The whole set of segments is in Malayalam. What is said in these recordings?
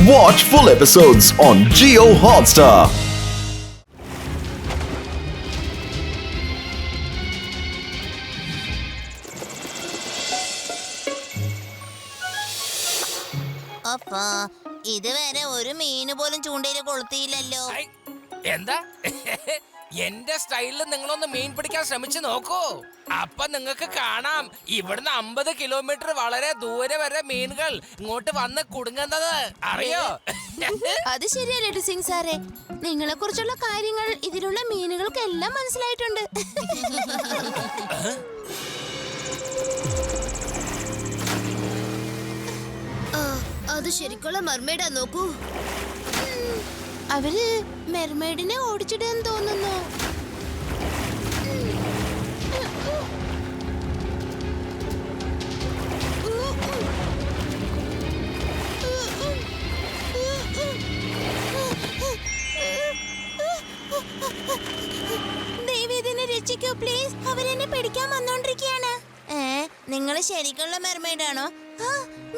Watch full episodes on Jio Hotstar. അപ്പാ ഇതുവരെ ഒരു മീന് പോലും ചൂണ്ടയില് കൊളുത്തിയില്ലല്ലോ. എന്താ എന്റെ സ്റ്റൈലിൽ നിങ്ങളൊന്ന് മീൻ പിടിക്കാൻ ശ്രമിച്ചു നോക്കൂ. അപ്പൊ നിങ്ങൾക്ക് കാണാം ഇവിടുന്ന് 50 കിലോമീറ്റർ വളരെ ദൂരെ വരെ മീനുകൾ ഇങ്ങോട്ട് വന്ന് കുടുങ്ങുന്നത് അറിയോ? അത് ശരിയല്ലേ ഡിസിംഗ് സാറേ, നിങ്ങളെ കുറിച്ചുള്ള കാര്യങ്ങൾ ഇതിലുള്ള മീനുകൾക്ക് എല്ലാം മനസ്സിലായിട്ടുണ്ട്. അത് ശരിക്കുള്ള മർമേഡാ, നോക്കൂ. അവര് മെർമെയ്ഡിനെ ഓടിച്ചിടാൻ തോന്നുന്നു. ദേവിദിനെ രക്ഷിക്കൂ പ്ലീസ്, അവരെന്നെ പിടിക്കാൻ വന്നോണ്ടിരിക്കുകയാണ്. നിങ്ങൾ ശരിക്കുള്ള മെർമെയ്ഡാണോ?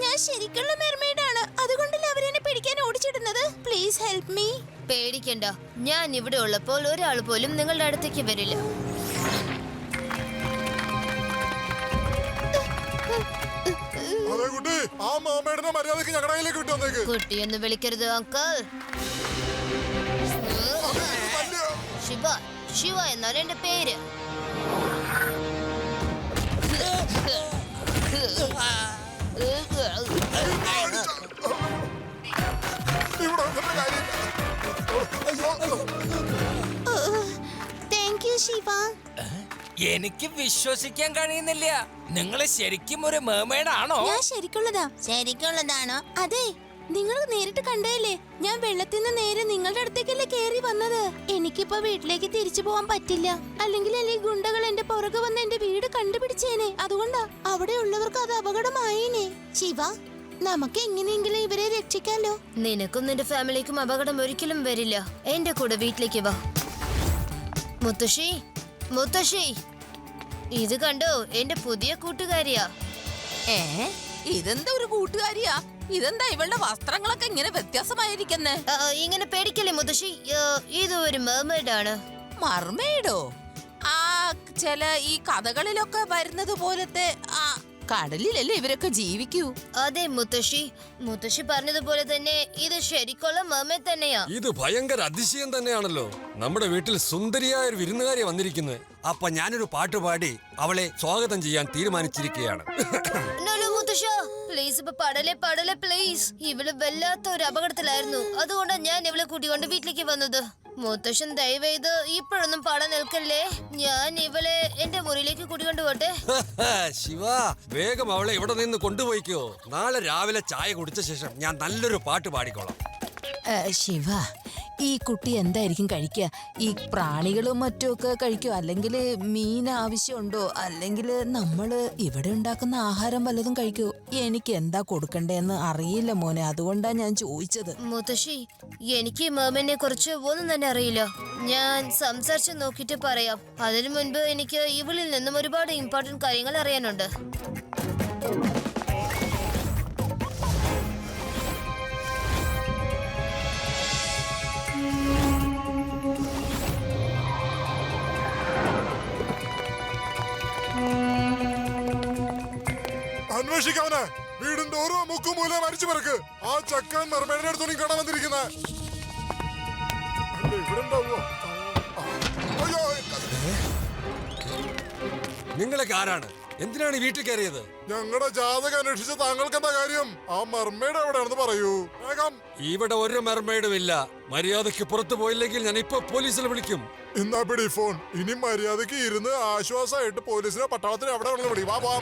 ഞാൻ ശരിക്കുള്ള മെർമെയ്ഡാണ്, അതുകൊണ്ടല്ലേ അവരെന്നെ പിടിക്കാൻ ഓടിച്ചിടുന്നത്. Please help me. പേടിക്കണ്ട, ഞാൻ ഇവിടെ ഉള്ളപ്പോൾ ഒരാൾ പോലും നിങ്ങളുടെ അടുത്തേക്ക് വരില്ല. കുട്ടിയൊന്ന് വിളിക്കരുത് അങ്കിൾ. ശിവ, ശിവ എന്നാണ് എന്റെ പേര്. Thank you Shiva. എനിക്ക് വിശ്വസിക്കാൻ കഴിയുന്നില്ല, നിങ്ങൾ ശരിക്കും ഒരു മെർമെയ്ഡ് ആണോ? ഞാൻ ശരിക്കുള്ളതാണോ? അതെ, നിങ്ങൾ നേരിട്ട് കണ്ടല്ലേ, ഞാൻ വെള്ളത്തിൽ നിന്ന് നേരെ നിങ്ങളുടെ അടുത്തേക്കല്ലേ കേറി വന്നത്. എനിക്കിപ്പോ വീട്ടിലേക്ക് തിരിച്ചു പോവാൻ പറ്റില്ല, അല്ലെങ്കിൽ അല്ലേ ഗുണ്ടകൾ എന്റെ പുറകെ വന്ന് എന്റെ വീട് കണ്ടുപിടിച്ചേനെ. അതുകൊണ്ടാ അവിടെ ഉള്ളവർക്ക് അത് അപകടമായേനെ. ശിവ, നമുക്ക് എങ്ങനെയെങ്കിലും ഇവരെ രക്ഷിക്കാലോ. നിനക്കും നിന്റെ ഫാമിലിക്കും അപകടം ഒരിക്കലും വരില്ല. എന്റെ കൂടെ വീട്ടിലേക്ക് വാ. മുത്തശ്ശി, മുത്തശ്ശി, ഇത് കണ്ടോ, എന്റെ പുതിയ കൂട്ടുകാരിയാ. ഇതെന്താ ഒരു കൂട്ടുകാരിയാ? ഇതെന്താ ഇവളുടെ വസ്ത്രങ്ങളൊക്കെ ഇങ്ങനെ വ്യത്യാസമായിരിക്കുന്നേ? ഇങ്ങനെ പേടിക്കല്ലേ മുത്തശ്ശി, ഇത് ഒരു മെർമെയ്ഡ് ആണ്. മർമെയ്ഡോ? ആ ചില ഈ കഥകളിലൊക്കെ വരുന്നത് പോലത്തെ കടലിലല്ലേ ഇവരൊക്കെ ജീവിക്കൂ? അതെ മുത്തശ്ശി, മുത്തശ്ശി പറഞ്ഞതുപോലെ തന്നെ ഇത് ശരിക്കുള്ള മെർമെയ്ഡ് തന്നെയാ. ഇത് ഭയങ്കര അതിശയം തന്നെയാണല്ലോ. നമ്മുടെ വീട്ടിൽ സുന്ദരിയായ ഒരു വിരുന്നുകാരി വന്നിരിക്കുന്നത്. അപ്പൊ ഞാനൊരു പാട്ട് പാടി അവളെ സ്വാഗതം ചെയ്യാൻ തീരുമാനിച്ചിരിക്കുകയാണ്. പ്ലീസ് ഇപ്പൊ പടലെ പ്ലീസ്. ഇവള് വല്ലാത്ത ഒരു അപകടത്തിലായിരുന്നു, അതുകൊണ്ടാണ് ഞാൻ ഇവളെ കൂട്ടിക്കൊണ്ട് വീട്ടിലേക്ക് വന്നത്. മുത്തശ്ശൻ ദയവേത് ഇപ്പോഴൊന്നും പാടാൻ നിൽക്കല്ലേ. ഞാൻ ഇവളെ എന്റെ മുറിയിലേക്ക് കൂട്ടിക്കൊണ്ട് പോട്ടെ. ശിവ, വേഗം അവളെ ഇവിടെ നിന്ന് കൊണ്ടുപോയിക്കോ. നാളെ രാവിലെ ചായ കുടിച്ച ശേഷം ഞാൻ നല്ലൊരു പാട്ട് പാടിക്കോളാം. ശിവ, ഈ കുട്ടി എന്തായിരിക്കും കഴിക്കുക? ഈ പ്രാണികളും മറ്റുമൊക്കെ കഴിക്കോ, അല്ലെങ്കിൽ മീൻ ആവശ്യമുണ്ടോ, അല്ലെങ്കിൽ നമ്മള് ഇവിടെ ഉണ്ടാക്കുന്ന ആഹാരം വല്ലതും കഴിക്കോ? എനിക്ക് എന്താ കൊടുക്കണ്ടേന്ന് അറിയില്ല മോനെ, അതുകൊണ്ടാ ഞാൻ ചോദിച്ചത്. മുത്തശ്ശി, എനിക്ക് മെർമെയ്ഡിനെ കുറിച്ച് ഒന്നും തന്നെ അറിയില്ല. ഞാൻ സംസാരിച്ച് നോക്കിട്ട് പറയാം. അതിനു മുൻപ് എനിക്ക് ഇവളിൽ നിന്നും ഒരുപാട് ഇമ്പോർട്ടന്റ് കാര്യങ്ങൾ അറിയാനുണ്ട്. അന്വേഷിക്കാവനെ വീടിന്റെ ഓരോ മുക്കും മൂലം അരിച്ചു പറക്ക്. ആ ചക്കൻ മെർമെയ്ഡിനെ അടുത്ത് തുണി കാണാൻ വന്നിരിക്കുന്നത്. നിങ്ങളൊക്കെ ആരാണ്? എന്തിനാണ് വീട്ടിൽ കയറിയത്? ഞങ്ങളുടെ ജാതകം അന്വേഷിച്ച താങ്കൾക്ക് എന്താ കാര്യം? ആ മെർമെയ്ഡ് എവിടെയാണെന്ന് പറയൂ വേഗം. ഇവിടെ ഒരു മെർമെയ്ഡും ഇല്ല. മര്യാദയ്ക്ക് പുറത്തു പോയില്ലെങ്കിൽ ഞാൻ ഇപ്പൊ പോലീസിൽ വിളിക്കും. എന്നാ പിടി ഫോൺ. ഇനി മര്യാദക്ക് ഇരുന്ന് ആശ്വാസമായിട്ട് പോലീസിനെ പട്ടാളത്തിന് എവിടെ വേണമെങ്കിലും വിളി. വാ വാ.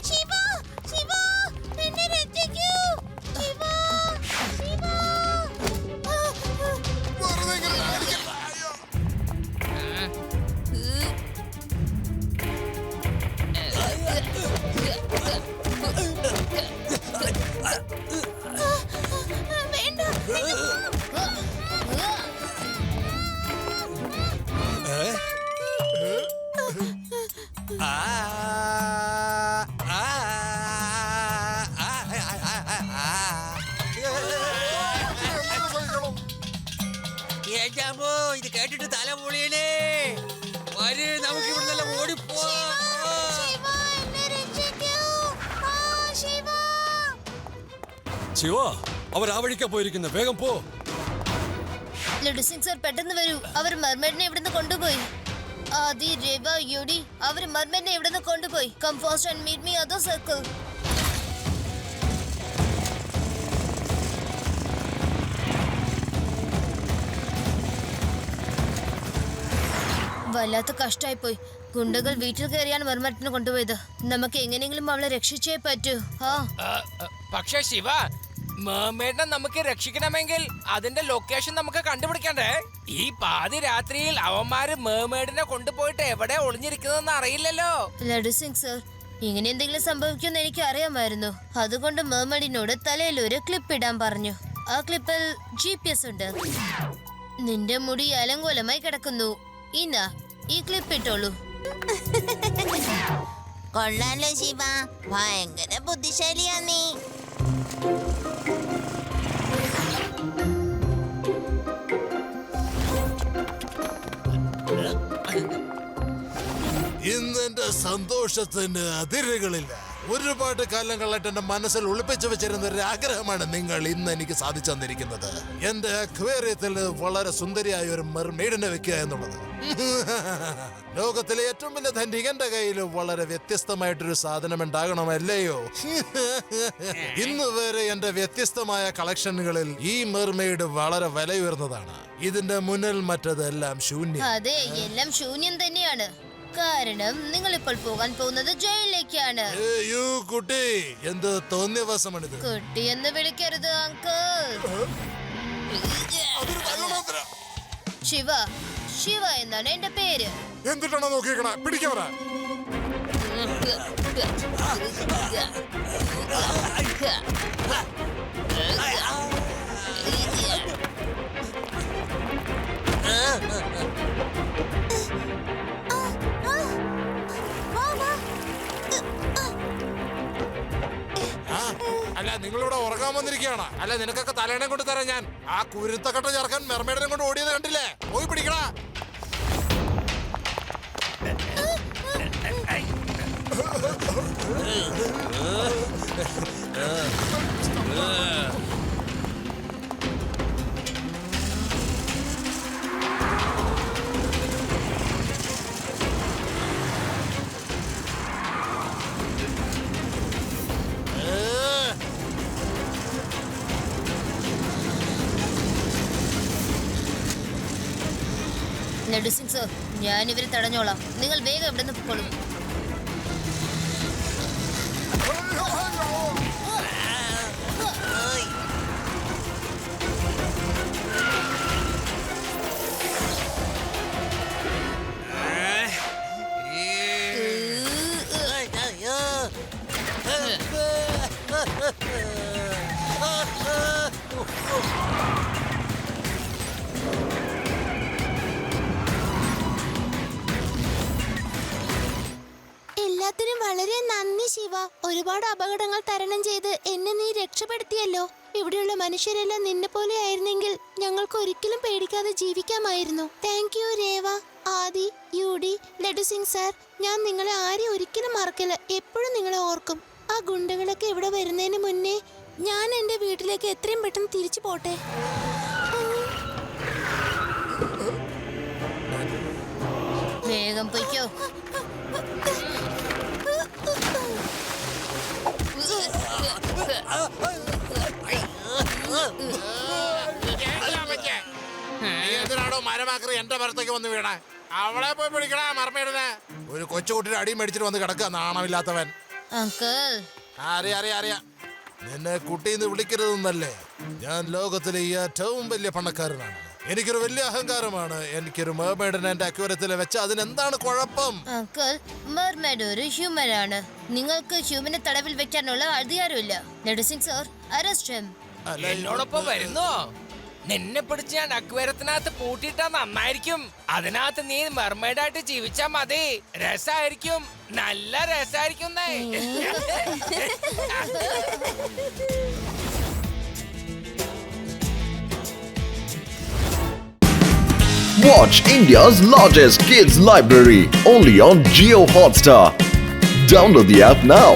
ശിവ, എന്നെ രക്ഷിക്കൂ. ശിവ, ശിവ. ശിവ, അവർ ആ വഴിക്കാ പോയിരിക്കുന്നത്. വേഗം പോ. ലഡു സിംഗ് സർ പെട്ടെന്ന് വരൂ. അവർ മർമേഡിനെ ഇവിടുന്ന് കൊണ്ടുപോയി. ആദി, രേവ, യുഡി, അവർ മർമേഡിനെ ഇവിടുന്ന് കൊണ്ടുപോയി. Come fast and meet me other circle. വല്ലാത്ത കഷ്ടായിപ്പോയി. ഗുണ്ടകൾ വീട്ടിൽ കയറിയാണ് മർമേഡിനെ കൊണ്ടുപോയത്. നമുക്ക് എങ്ങനെയെങ്കിലും അവളെ രക്ഷിച്ചേ പറ്റൂ. പക്ഷേ ശിവ, മെർമെയ്ഡിനെ നമുക്ക് രക്ഷിക്കണമെങ്കിൽ അതിന്റെ ലൊക്കേഷൻ നമുക്ക് കണ്ടുപിടിക്കണ്ടേ? ഈ പാതി രാത്രിയിൽ അവന്മാര് മെർമെയ്ഡിനെ കൊണ്ടുപോയിട്ട് എവിടെ ഒളിഞ്ഞിരിക്കുന്നതെന്ന് അറിയില്ലല്ലോ. ലഡു സിംഗ് സർ, ഇങ്ങനെ എന്തെങ്കിലും സംഭവിക്കുമെന്ന് എനിക്ക് അറിയാമായിരുന്നു. അതുകൊണ്ട് മെർമെയ്ഡിനോട് തലയിൽ ഒരു ക്ലിപ്പ് ഇടാൻ പറഞ്ഞു. ആ ക്ലിപ്പിൽ GPS ഉണ്ട്. നിന്റെ മുടി അലങ്കോലമായി കിടക്കുന്നു. ഇന്നാ ഈ ക്ലിപ്പ് ഇട്ടോളൂ. കൊള്ളാലോ ശിവ, ഭയങ്കര ബുദ്ധിശാലിയാ നീ. ഇന്ന് എന്റെ സന്തോഷത്തിന് അതിരുകളില്ല. ഒരുപാട് കാലങ്ങളായിട്ട് എന്റെ മനസ്സിൽ ഒളിപ്പിച്ചു വെച്ചിരുന്ന ഒരു ആഗ്രഹമാണ് നിങ്ങൾ ഇന്ന് എനിക്ക് സാധിച്ചു തന്നിരിക്കുന്നത്. എന്റെ അക്വേറിയത്തിൽ വളരെ സുന്ദരിയായ ഒരു മെർമെയ്ഡിനെ വെക്കുക എന്നുള്ളത്. ലോകത്തിലെ ഏറ്റവും വലിയ ധനികന്റെ കയ്യിൽ വളരെ വ്യത്യസ്തമായിട്ടൊരു സാധനം ഉണ്ടാകണമല്ലയോ? ഇന്ന് വരെ എന്റെ വ്യത്യസ്തമായ കളക്ഷനുകളിൽ ഈ മെർമെയ്ഡ് വളരെ വിലയുയർന്നതാണ്. ഇതിന്റെ മുന്നിൽ മറ്റതെല്ലാം ശൂന്യം. അതെ, എല്ലാം ശൂന്യം തന്നെയാണ്. കാരണം നിങ്ങൾ ഇപ്പോൾ പോകാൻ പോകുന്നത് ജയിലിലേക്കാണ്. കുട്ടി, എന്ത് തോന്നിയവാസമാണിത്? കുട്ടി എന്ന് വിളിക്കരുത് അങ്കിൾ. ശിവ, ശിവ എന്നാണ് എന്റെ പേര്. എന്തിട്ടാണോ നോക്കിയേക്കണ? പിടിക്കവരാ. അല്ല, നിങ്ങളിവിടെ ഉറങ്ങാൻ വന്നിരിക്കുകയാണ്. അല്ല, നിനക്കൊക്കെ തലേണ കൊണ്ട് തരാം ഞാൻ. ആ കുരുത്തക്കട്ട ചേർക്കാൻ മെർമെയ്ഡിനെ കൊണ്ട് ഓടിയത് കണ്ടില്ലേ? പോയി പിടിക്കടാ. ലഡു സിംഗ് സർ, ഞാൻ ഇവരെ തടഞ്ഞോളാം. നിങ്ങൾ വേഗം ഇവിടെ നിന്ന് പൊക്കോളൂ. എല്ലാത്തിനും വളരെ നന്ദി ശിവ. ഒരുപാട് അപകടങ്ങൾ തരണം ചെയ്ത് എന്നെ നീ രക്ഷപ്പെടുത്തിയല്ലോ. ഇവിടെയുള്ള മനുഷ്യരെല്ലാം നിന്നെ പോലെ ആയിരുന്നെങ്കിൽ ഞങ്ങൾക്ക് ഒരിക്കലും പേടിക്കാതെ ജീവിക്കാമായിരുന്നു. Thank you Reva, Aadi, Yudi, Laddu Singh sir. ഞാൻ നിങ്ങളെ ആരെയും ഒരിക്കലും മറക്കില്ല. എപ്പോഴും നിങ്ങളെ ഓർക്കും. ആ ഗുണ്ടകളൊക്കെ ഇവിടെ വരുന്നതിന് മുന്നേ ഞാൻ എന്റെ വീട്ടിലേക്ക് എത്രയും പെട്ടെന്ന് തിരിച്ചു പോട്ടെ. വേഗം പൊയ്ക്കോ. എന്തിനാണോ മരമാക്രി എന്റെ പുറത്തേക്ക് വന്ന് വീണേ? അവളെ പോയി പിടിക്കണ മർമേഡിനെ. ഒരു കൊച്ചുകുട്ടിയുടെ അടി മേടിച്ചിട്ട് വന്ന് കിടക്കുക, നാണമില്ലാത്തവൻ. അങ്കിൾ, അറിയാം. നിന്നെ കുട്ടിന്ന് വിളിക്കരുതെന്നല്ലേ? ഞാൻ ലോകത്തിലെ ഏറ്റവും വലിയ പണക്കാരനാണ്. എനിക്കൊരു വലിയ അഹങ്കാരമാണ്. എനിക്കൊരു മെർമെയ്ഡിനെ എന്റെ അക്വേറിയത്തിൽ വെച്ച അതിനെന്താണ് കുഴപ്പം? അങ്കിൾ, മെർമെയ്ഡ് ഒരു ഹ്യൂമൻ ആണ്. നിങ്ങൾക്ക് ഹ്യൂമനെ തടവിൽ വെക്കാനുള്ള അധികാരമില്ല. Laddu Singh sir, arrest him. എന്നോടൊപ്പം വരുന്നോ? നിന്നെ പിടിച്ച് ഞാൻ അക്വേരത്തിനകത്ത് പൂട്ടിയിട്ടാ നന്നായിരിക്കും. അതിനകത്ത് നീ മെർമെയ്ഡായിട്ട് ജീവിച്ചാ മതി. രസായിരിക്കും, നല്ല രസായിരിക്കും. Watch India's largest kids library only on Jio Hotstar. Download the app now.